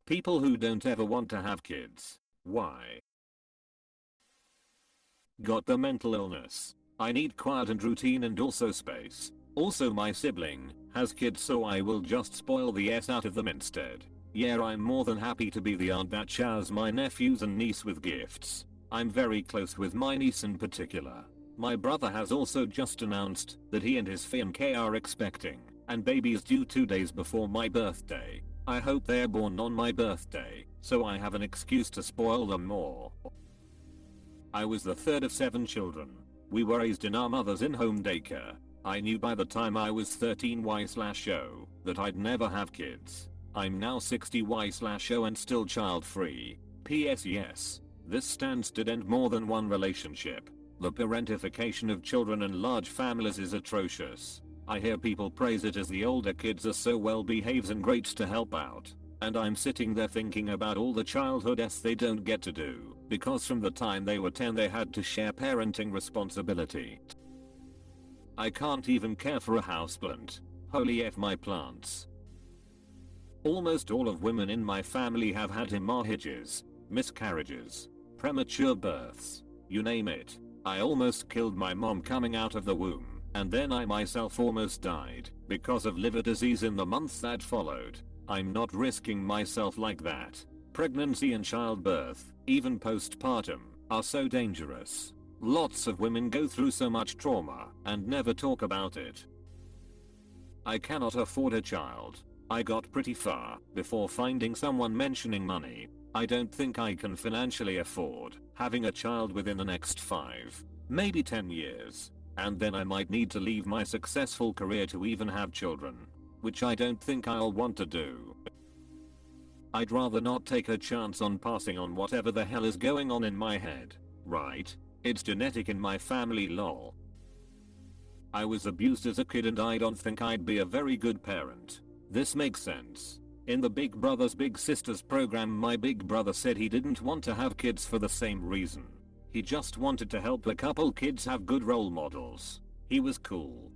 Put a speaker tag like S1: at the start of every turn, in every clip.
S1: People who don't ever want to have kids. Why? Got the mental illness. I need quiet and routine and also space. Also my sibling has kids, so I will just spoil the S out of them instead. Yeah, I'm more than happy to be the aunt that showers my nephews and niece with gifts. I'm very close with my niece in particular. My brother has also just announced that he and his fiancée are expecting, and baby's due 2 days before my birthday. I hope they're born on my birthday, so I have an excuse to spoil them more. I was the third of 7 children. We were raised in our mother's in-home daycare. I knew by the time I was 13Y/0 that I'd never have kids. I'm now 60Y/0 and still child-free. PS yes. This stance did end more than one relationship. The parentification of children in large families is atrocious. I hear people praise it as the older kids are so well behaved and great to help out. And I'm sitting there thinking about all the childhood they don't get to do, because from the time they were 10 they had to share parenting responsibility. I can't even care for a houseplant. Holy F my plants. Almost all of women in my family have had hemorrhages, miscarriages, premature births, you name it. I almost killed my mom coming out of the womb, and then I myself almost died because of liver disease in the months that followed. I'm not risking myself like that. Pregnancy and childbirth, even postpartum, are so dangerous. Lots of women go through so much trauma and never talk about it. I cannot afford a child. I got pretty far before finding someone mentioning money. I don't think I can financially afford having a child within the next 5, maybe 10 years. And then I might need to leave my successful career to even have children, which I don't think I'll want to do. I'd rather not take a chance on passing on whatever the hell is going on in my head, right? It's genetic in my family lol. I was abused as a kid and I don't think I'd be a very good parent. This makes sense. In the Big Brothers Big Sisters program, my big brother said he didn't want to have kids for the same reason. He just wanted to help a couple kids have good role models. He was cool.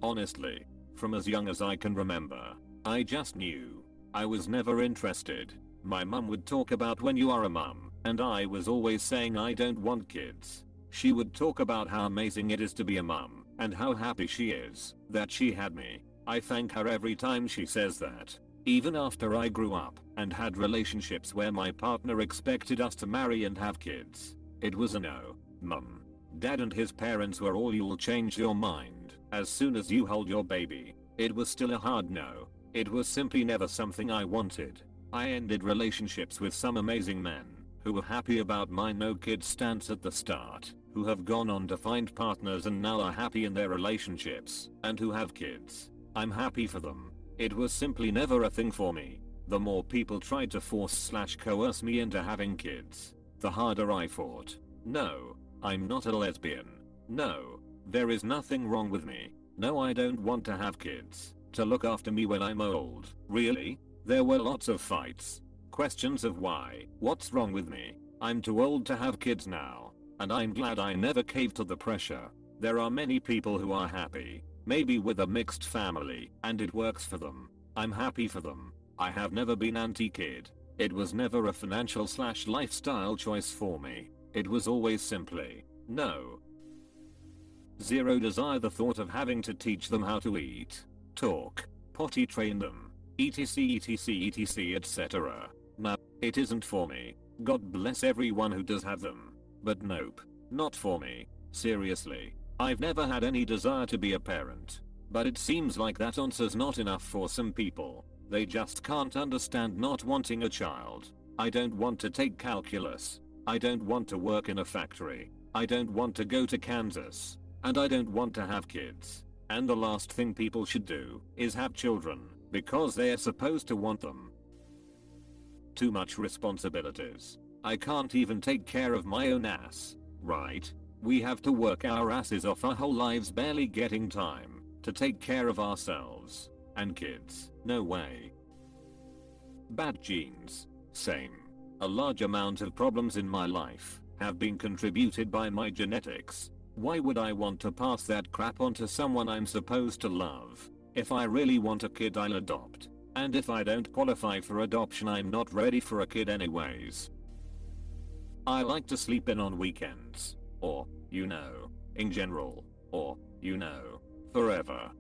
S1: Honestly, from as young as I can remember, I just knew I was never interested. My mum would talk about when you are a mum, and I was always saying I don't want kids. She would talk about how amazing it is to be a mum, and how happy she is that she had me. I thank her every time she says that. Even after I grew up and had relationships where my partner expected us to marry and have kids, it was a no. Mum, dad and his parents were all "you'll change your mind as soon as you hold your baby." It was still a hard no. It was simply never something I wanted. I ended relationships with some amazing men who were happy about my no kids stance at the start, who have gone on to find partners and now are happy in their relationships, and who have kids. I'm happy for them. It was simply never a thing for me. The more people tried to force/coerce me into having kids, the harder I fought. No, I'm not a lesbian. No, there is nothing wrong with me. No, I don't want to have kids to look after me when I'm old. Really? There were lots of fights. Questions of why, what's wrong with me? I'm too old to have kids now, and I'm glad I never caved to the pressure. There are many people who are happy, maybe with a mixed family, and it works for them. I'm happy for them. I have never been anti-kid. It was never a financial/lifestyle choice for me. It was always simply, no. Zero desire the thought of having to teach them how to eat, talk, potty train them, etc etc. No, it isn't for me. God bless everyone who does have them. But nope, not for me. Seriously. I've never had any desire to be a parent. But it seems like that answer's not enough for some people. They just can't understand not wanting a child. I don't want to take calculus. I don't want to work in a factory. I don't want to go to Kansas. And I don't want to have kids. And the last thing people should do is have children because they are supposed to want them. Too much responsibilities. I can't even take care of my own ass, right? We have to work our asses off our whole lives barely getting time to take care of ourselves. And kids, no way. Bad genes. Same. A large amount of problems in my life have been contributed by my genetics. Why would I want to pass that crap on to someone I'm supposed to love? If I really want a kid, I'll adopt. And if I don't qualify for adoption, I'm not ready for a kid anyways. I like to sleep in on weekends. Or, in general. Or, forever.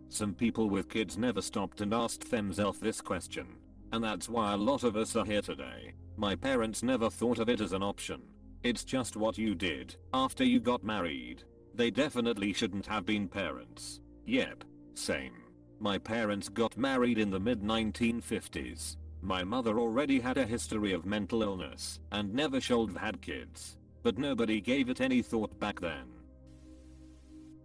S1: Some people with kids never stopped and asked themselves this question. And that's why a lot of us are here today. My parents never thought of it as an option. It's just what you did after you got married. They definitely shouldn't have been parents. Yep, same. My parents got married in the mid-1950s. My mother already had a history of mental illness and never should have had kids. But nobody gave it any thought back then.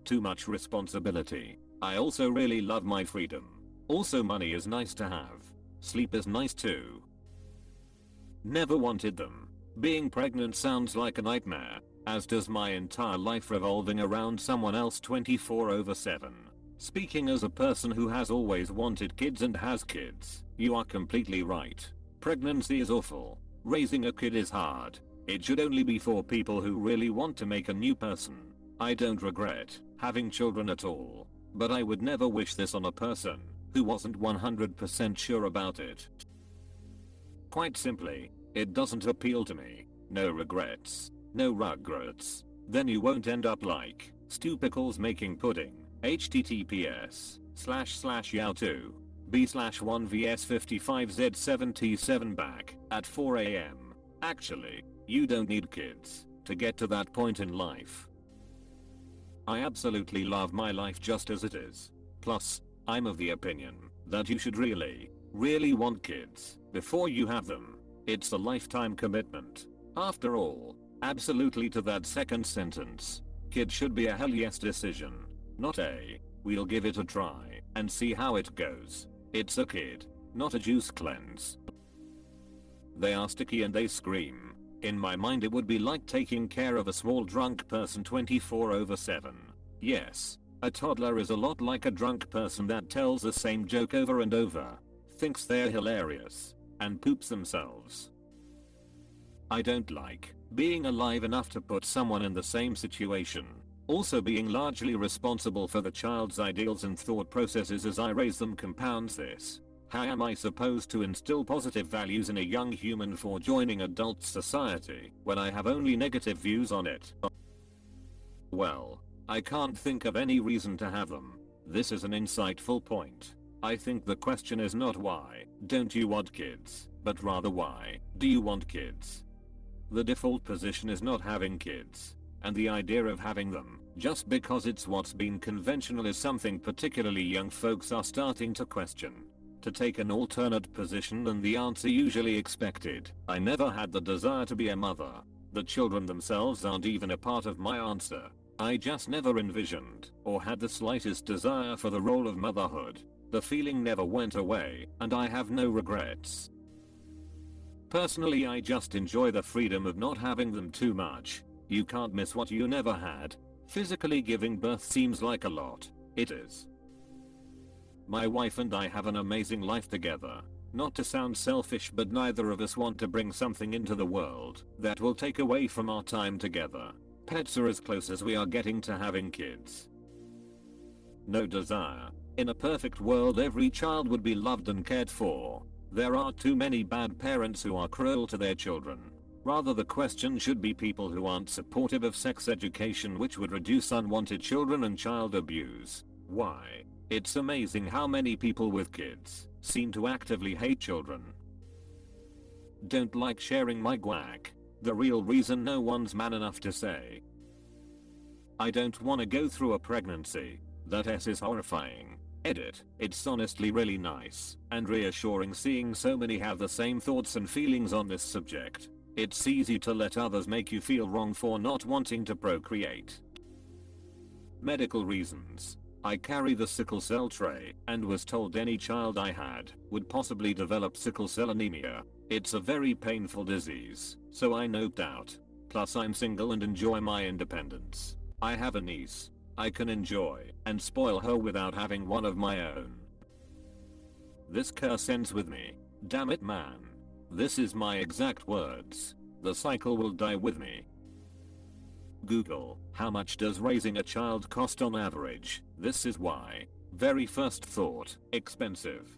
S1: Too much responsibility. I also really love my freedom. Also, money is nice to have. Sleep is nice too. Never wanted them. Being pregnant sounds like a nightmare, as does my entire life revolving around someone else 24/7. Speaking as a person who has always wanted kids and has kids, you are completely right. Pregnancy is awful. Raising a kid is hard. It should only be for people who really want to make a new person. I don't regret having children at all, but I would never wish this on a person who wasn't 100% sure about it. Quite simply, it doesn't appeal to me. No regrets. No regrets. Then you won't end up like Stupicles making pudding. https://yao2 b/1vs55z77 back at 4 AM. Actually, you don't need kids to get to that point in life. I absolutely love my life just as it is. Plus, I'm of the opinion that you should really want kids before you have them. It's a lifetime commitment. After all, absolutely to that second sentence. Kid should be a hell yes decision. Not a, we'll give it a try and see how it goes. It's a kid, not a juice cleanse. They are sticky and they scream. In my mind it would be like taking care of a small drunk person 24/7. Yes, a toddler is a lot like a drunk person that tells the same joke over and over, thinks they're hilarious, and poops themselves. I don't like being alive enough to put someone in the same situation. Also, being largely responsible for the child's ideals and thought processes as I raise them compounds this. How am I supposed to instill positive values in a young human for joining adult society when I have only negative views on it? Well, I can't think of any reason to have them. This is an insightful point. I think the question is not why don't you want kids, but rather why do you want kids? The default position is not having kids, and the idea of having them just because it's what's been conventional is something particularly young folks are starting to question. To take an alternate position, and the answer usually expected, I never had the desire to be a mother. The children themselves aren't even a part of my answer. I just never envisioned or had the slightest desire for the role of motherhood. The feeling never went away, and I have no regrets. Personally, I just enjoy the freedom of not having them too much. You can't miss what you never had. Physically giving birth seems like a lot. It is. My wife and I have an amazing life together. Not to sound selfish, but neither of us want to bring something into the world that will take away from our time together. Pets are as close as we are getting to having kids. No desire. In a perfect world, every child would be loved and cared for. There are too many bad parents who are cruel to their children. Rather, the question should be people who aren't supportive of sex education, which would reduce unwanted children and child abuse. Why? It's amazing how many people with kids seem to actively hate children. Don't like sharing my guac. The real reason no one's man enough to say, I don't wanna go through a pregnancy. That S is horrifying. Edit. It's honestly really nice and reassuring seeing so many have the same thoughts and feelings on this subject. It's easy to let others make you feel wrong for not wanting to procreate. Medical reasons. I carry the sickle cell trait and was told any child I had would possibly develop sickle cell anemia. It's a very painful disease, so I noped out. Plus, I'm single and enjoy my independence. I have a niece. I can enjoy and spoil her without having one of my own. This curse ends with me. Damn it, man. This is my exact words. The cycle will die with me. Google, how much does raising a child cost on average? This is why. Very first thought, expensive.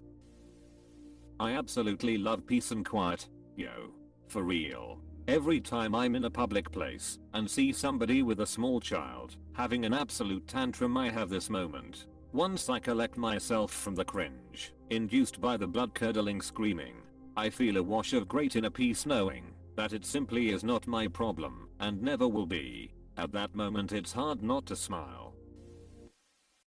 S1: I absolutely love peace and quiet, yo. For real. Every time I'm in a public place and see somebody with a small child having an absolute tantrum, I have this moment. Once I collect myself from the cringe induced by the blood-curdling screaming, I feel a wash of great inner peace knowing that it simply is not my problem and never will be. At that moment it's hard not to smile.